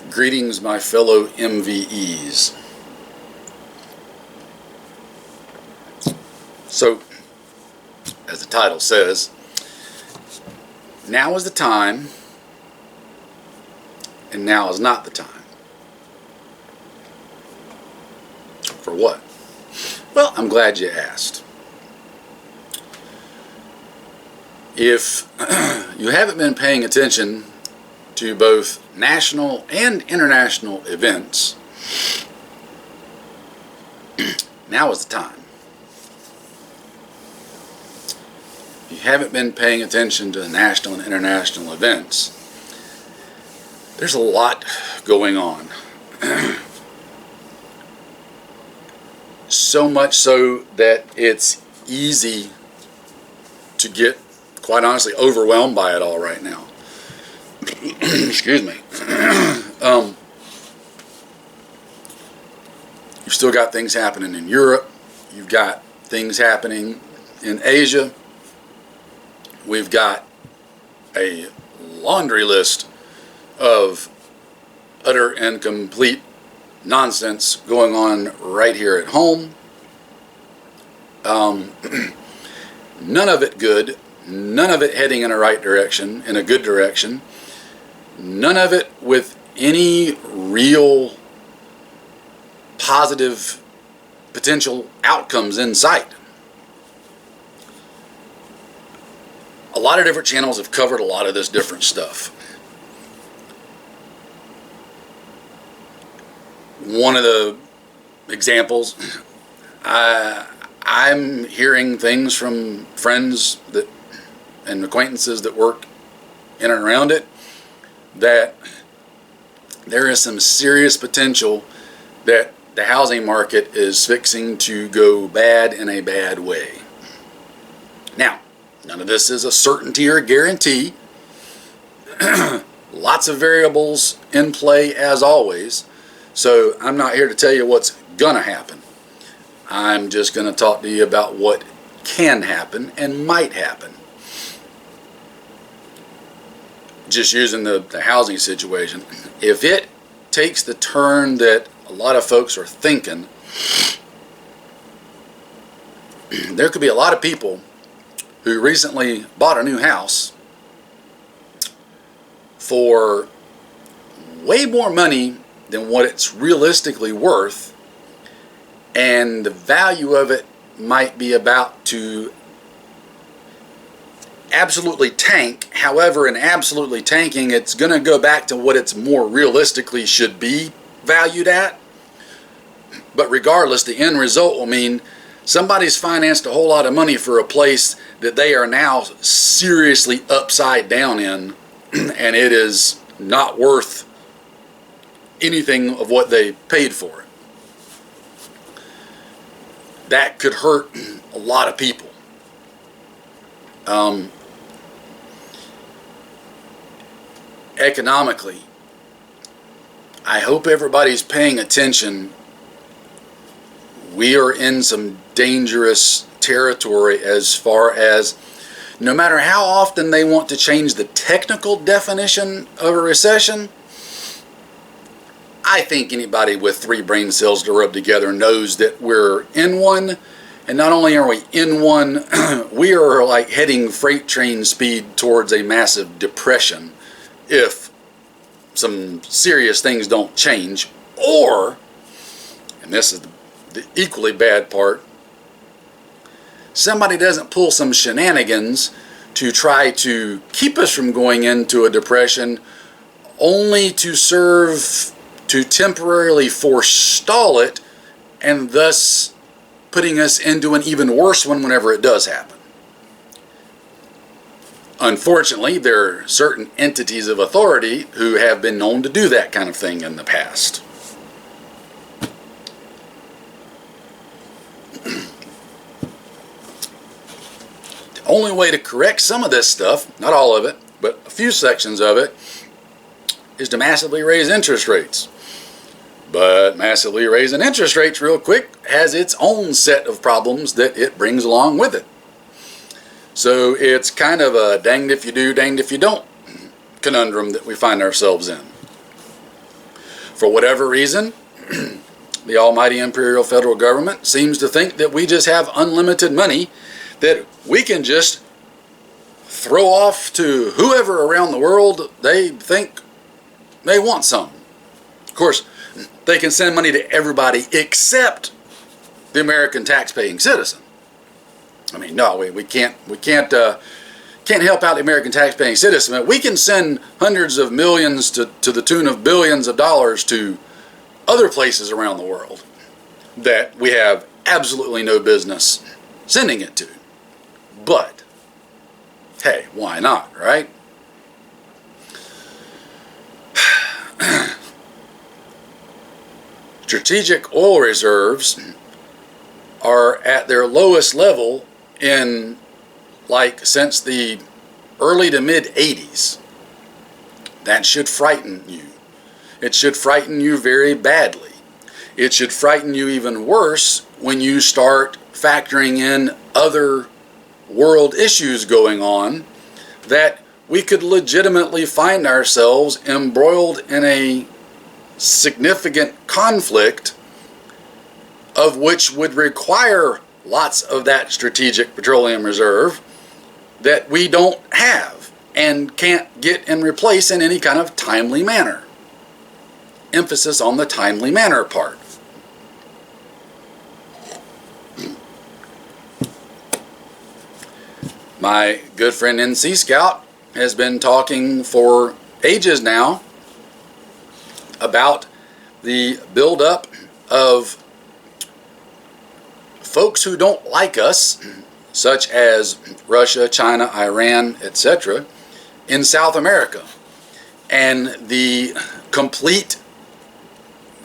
Greetings, my fellow MVEs. So, as the title says, now is the time, and now is not the time. For what? Well, I'm glad you asked. If you haven't been paying attention to both national and international events, now is the time. If you haven't been paying attention to the national and international events, there's a lot going on. So much so that it's easy to get, quite honestly, overwhelmed by it all right now. Excuse me. You've still got things happening in Europe. You've got things happening in Asia. We've got a laundry list of utter and complete nonsense going on right here at home. None of it good. None of it heading in a right direction, in a good direction. None of it with any real positive potential outcomes in sight. A lot of different channels have covered a lot of this different stuff. One of the examples, I'm hearing things from friends that and acquaintances that work in and around it, that there is some serious potential that the housing market is fixing to go bad in a bad way. Now, none of this is a certainty or a guarantee. Lots of variables in play as always, so I'm not here to tell you what's gonna happen. I'm just gonna talk to you about what can happen and might happen. Just using the housing situation, if it takes the turn that a lot of folks are thinking, there could be a lot of people who recently bought a new house for way more money than what it's realistically worth, and the value of it might be about to absolutely tank. However, in absolutely tanking, it's going to go back to what it's more realistically should be valued at. But regardless, the end result will mean somebody's financed a whole lot of money for a place that they are now seriously upside down in, and it is not worth anything of what they paid for it. That could hurt a lot of people. Economically, I hope everybody's paying attention. We are in some dangerous territory as far as, no matter how often they want to change the technical definition of a recession, I think anybody with 3 brain cells to rub together knows that we're in one. And not only are we in one, we are like heading freight train speed towards a massive depression if some serious things don't change. Or, and this is the equally bad part, somebody doesn't pull some shenanigans to try to keep us from going into a depression, only to serve to temporarily forestall it, and thus putting us into an even worse one whenever it does happen. Unfortunately, there are certain entities of authority who have been known to do that kind of thing in the past. The only way to correct some of this stuff, not all of it, but a few sections of it, is to massively raise interest rates. But massively raising interest rates real quick has its own set of problems that it brings along with it. So it's kind of a danged if you do, danged if you don't conundrum that we find ourselves in. For whatever reason, the almighty imperial federal government seems to think that we just have unlimited money that we can just throw off to whoever around the world they think they want some. Of course, they can send money to everybody except the American tax-paying citizen. I mean, no, we can't help out the American tax-paying citizen. But we can send hundreds of millions to the tune of billions of dollars to other places around the world that we have absolutely no business sending it to. But hey, why not, right? Strategic oil reserves are at their lowest level in since the early to mid 80s. That should frighten you. It should frighten you very badly. It should frighten you even worse when you start factoring in other world issues going on, that we could legitimately find ourselves embroiled in a significant conflict of which would require lots of that strategic petroleum reserve that we don't have and can't get and replace in any kind of timely manner. Emphasis on the timely manner part. My good friend NC Scout has been talking for ages now about the buildup of folks who don't like us, such as Russia, China, Iran, etc., in South America, and the complete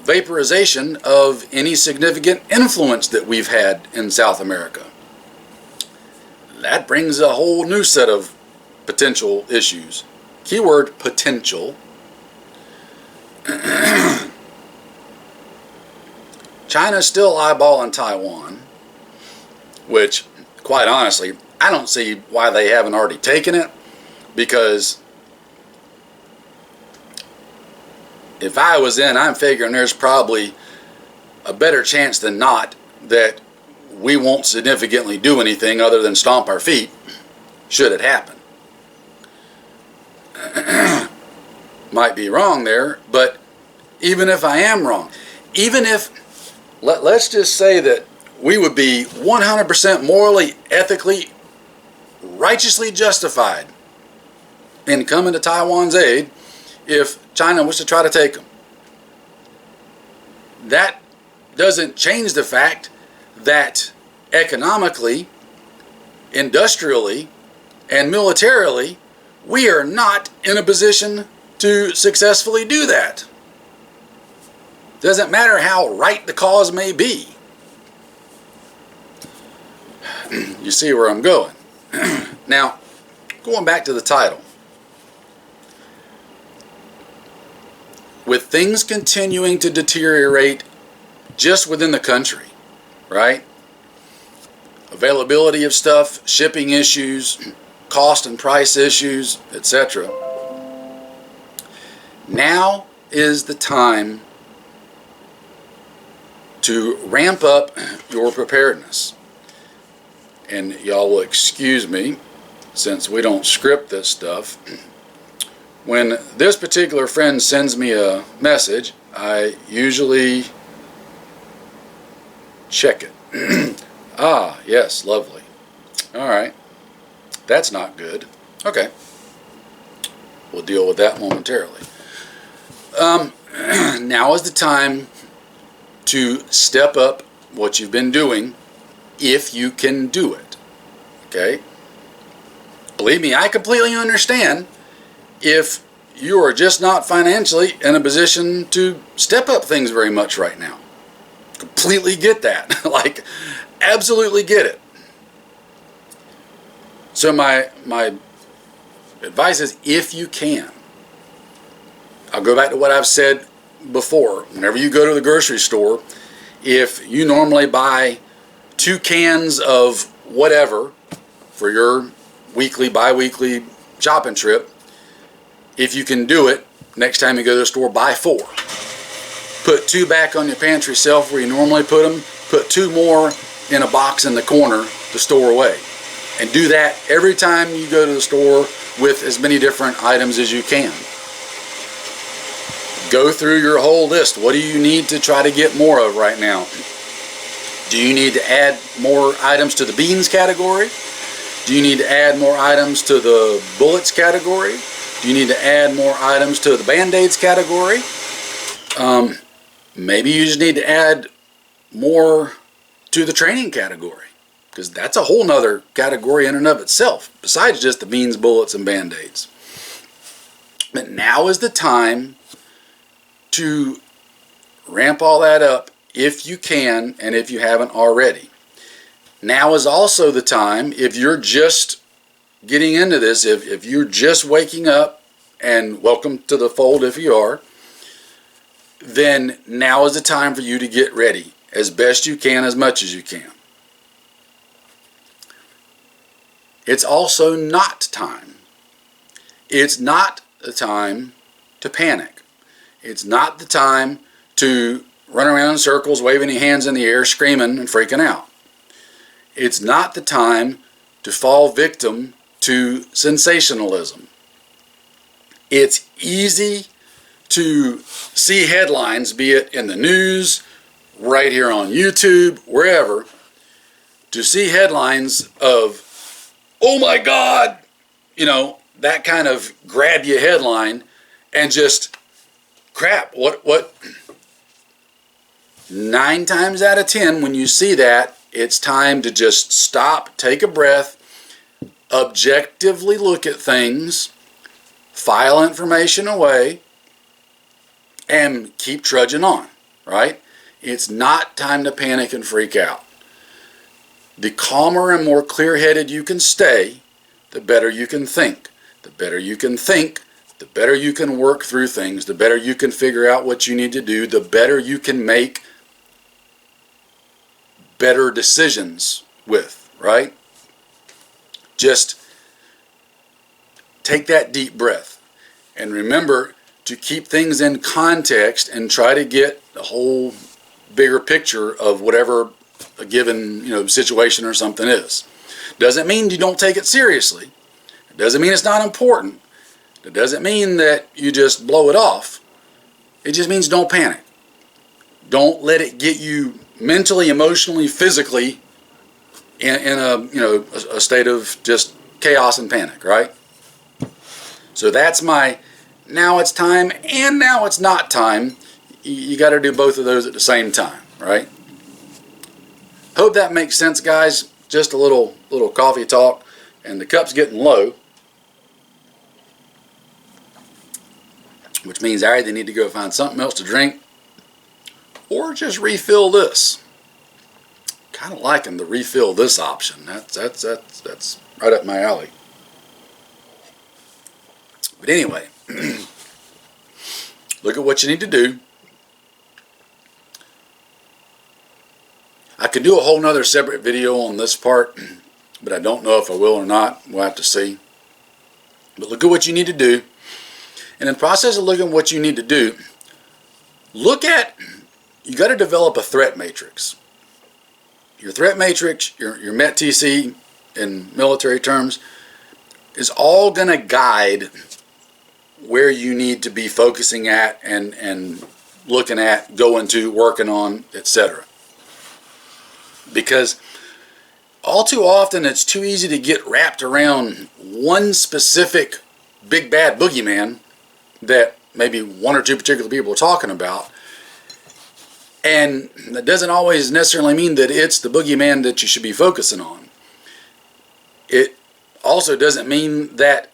vaporization of any significant influence that we've had in South America. That brings a whole new set of potential issues. Keyword potential. China's still eyeballing Taiwan, which, quite honestly, I don't see why they haven't already taken it, because if I was in, I'm figuring there's probably a better chance than not that we won't significantly do anything other than stomp our feet, should it happen. Might be wrong there, but even if I am wrong, even if, let's just say that we would be 100% morally, ethically, righteously justified in coming to Taiwan's aid if China was to try to take them. That doesn't change the fact that economically, industrially, and militarily, we are not in a position to successfully do that. Doesn't matter how right the cause may be. You see where I'm going. Now, going back to the title. With things continuing to deteriorate just within the country, right? Availability of stuff, shipping issues, cost and price issues, etc. Now is the time to ramp up your preparedness. And y'all will excuse me, since we don't script this stuff. When this particular friend sends me a message, I usually check it. Ah, yes, lovely. All right. That's not good. Okay. We'll deal with that momentarily. Now is the time to step up what you've been doing, if you can do it. Okay? Believe me, I completely understand if you are just not financially in a position to step up things very much right now. Completely get that. Like, absolutely get it. So my advice is, if you can, I'll go back to what I've said before. Whenever you go to the grocery store, if you normally buy 2 cans of whatever for your weekly, bi-weekly shopping trip, if you can do it, next time you go to the store, buy 4. Put 2 back on your pantry shelf where you normally put them. Put 2 more in a box in the corner to store away. And do that every time you go to the store with as many different items as you can. Go through your whole list. What do you need to try to get more of right now? Do you need to add more items to the beans category? Do you need to add more items to the bullets category? Do you need to add more items to the Band-Aids category? Maybe you just need to add more to the training category, because that's a whole nother category in and of itself, besides just the beans, bullets, and Band-Aids. But now is the time to ramp all that up if you can, and if you haven't already. Now is also the time, if you're just getting into this, if you're just waking up, and welcome to the fold if you are, then now is the time for you to get ready as best you can, as much as you can. It's also not time. It's not the time to panic. It's not the time to run around in circles, waving your hands in the air, screaming and freaking out. It's not the time to fall victim to sensationalism. It's easy to see headlines, be it in the news, right here on YouTube, wherever, to see headlines of, oh my God, that kind of grab you headline, and just crap. What? 9 times out of 10, when you see that, it's time to just stop, take a breath, objectively look at things, file information away, and keep trudging on, right? It's not time to panic and freak out. The calmer and more clear-headed you can stay, the better you can think. The better you can think, the better you can work through things, the better you can figure out what you need to do, the better you can make better decisions with, right? Just take that deep breath and remember to keep things in context and try to get the whole bigger picture of whatever a given situation or something is. Doesn't mean you don't take it seriously. It doesn't mean it's not important. It doesn't mean that you just blow it off. It just means don't panic. Don't let it get you mentally, emotionally, physically in a state of just chaos and panic, right? So that's my now it's time and now it's not time. You got to do both of those at the same time, right? Hope that makes sense, guys. Just a little coffee talk, and the cup's getting low, which means I either need to go find something else to drink or just refill this. Kind of liking the refill this option. That's right up my alley. But anyway, look at what you need to do. I could do a whole nother separate video on this part, but I don't know if I will or not. We'll have to see. But look at what you need to do. And in the process of looking at what you need to do, you got to develop a threat matrix. Your threat matrix, your MET-TC in military terms, is all going to guide where you need to be focusing at and looking at, going to, working on, etc. Because all too often it's too easy to get wrapped around one specific big bad boogeyman that maybe one or two particular people are talking about. And that doesn't always necessarily mean that it's the boogeyman that you should be focusing on. It also doesn't mean that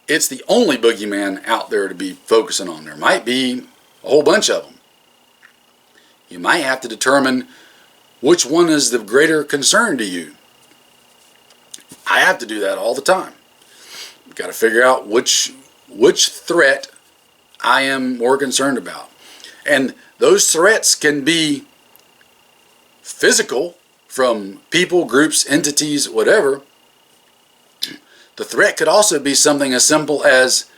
it's the only boogeyman out there to be focusing on. There might be a whole bunch of them. You might have to determine which one is the greater concern to you. I have to do that all the time. You've got to figure out which threat I am more concerned about. And those threats can be physical, from people, groups, entities, whatever. The threat could also be something as simple as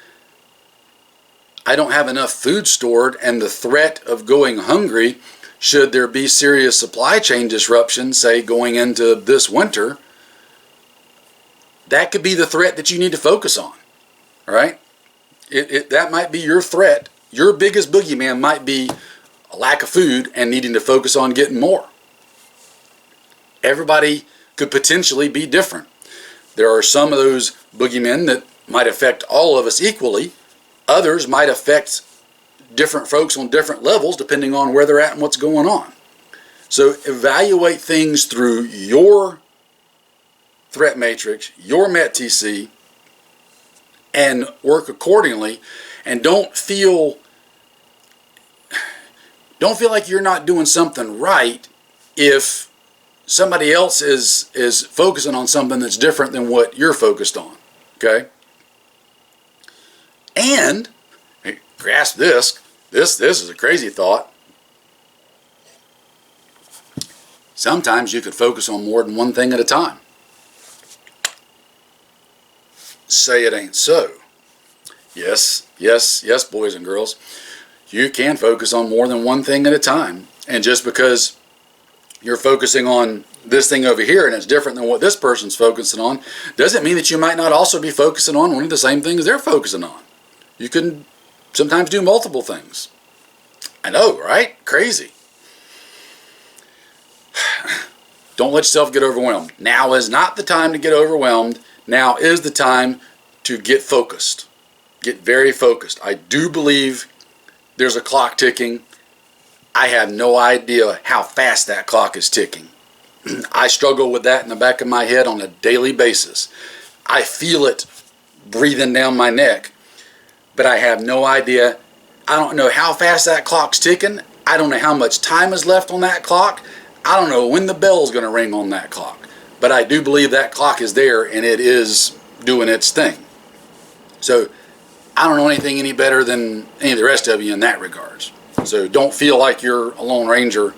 I don't have enough food stored, and the threat of going hungry, should there be serious supply chain disruption, say going into this winter, that could be the threat that you need to focus on, right? That might be your threat. Your biggest boogeyman might be a lack of food and needing to focus on getting more. Everybody could potentially be different. There are some of those boogeymen that might affect all of us equally. Others might affect different folks on different levels depending on where they're at and what's going on. So evaluate things through your threat matrix, your MET-TC, and work accordingly. And don't feel like you're not doing something right if somebody else is focusing on something that's different than what you're focused on. Okay? And grasp this. This is a crazy thought. Sometimes you could focus on more than one thing at a time. Say it ain't so. Yes, boys and girls. You can focus on more than one thing at a time. And just because you're focusing on this thing over here and it's different than what this person's focusing on, doesn't mean that you might not also be focusing on one of the same things they're focusing on. You can sometimes do multiple things. I know, right? Crazy. Don't let yourself get overwhelmed. Now is not the time to get overwhelmed. Now is the time to get focused. Get very focused. I do believe there's a clock ticking. I have no idea how fast that clock is ticking. I struggle with that in the back of my head on a daily basis. I feel it breathing down my neck, but I have no idea. I don't know how fast that clock's ticking. I don't know how much time is left on that clock. I don't know when the bell's going to ring on that clock. But I do believe that clock is there and it is doing its thing. So I don't know anything any better than any of the rest of you in that regards. So don't feel like you're a lone ranger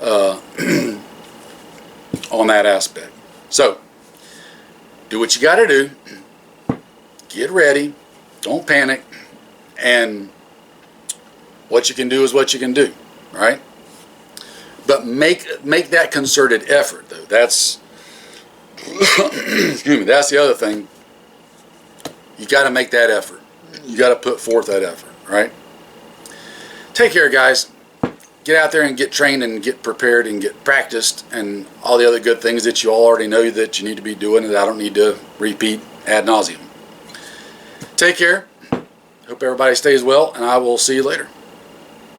on that aspect. So do what you got to do. Get ready. Don't panic. And what you can do is what you can do, right? But make that concerted effort, though. That's excuse me. That's the other thing. You got to make that effort. You got to put forth that effort, right? Take care, guys. Get out there and get trained and get prepared and get practiced and all the other good things that you all already know that you need to be doing and that I don't need to repeat ad nauseum. Take care. Hope everybody stays well, and I will see you later.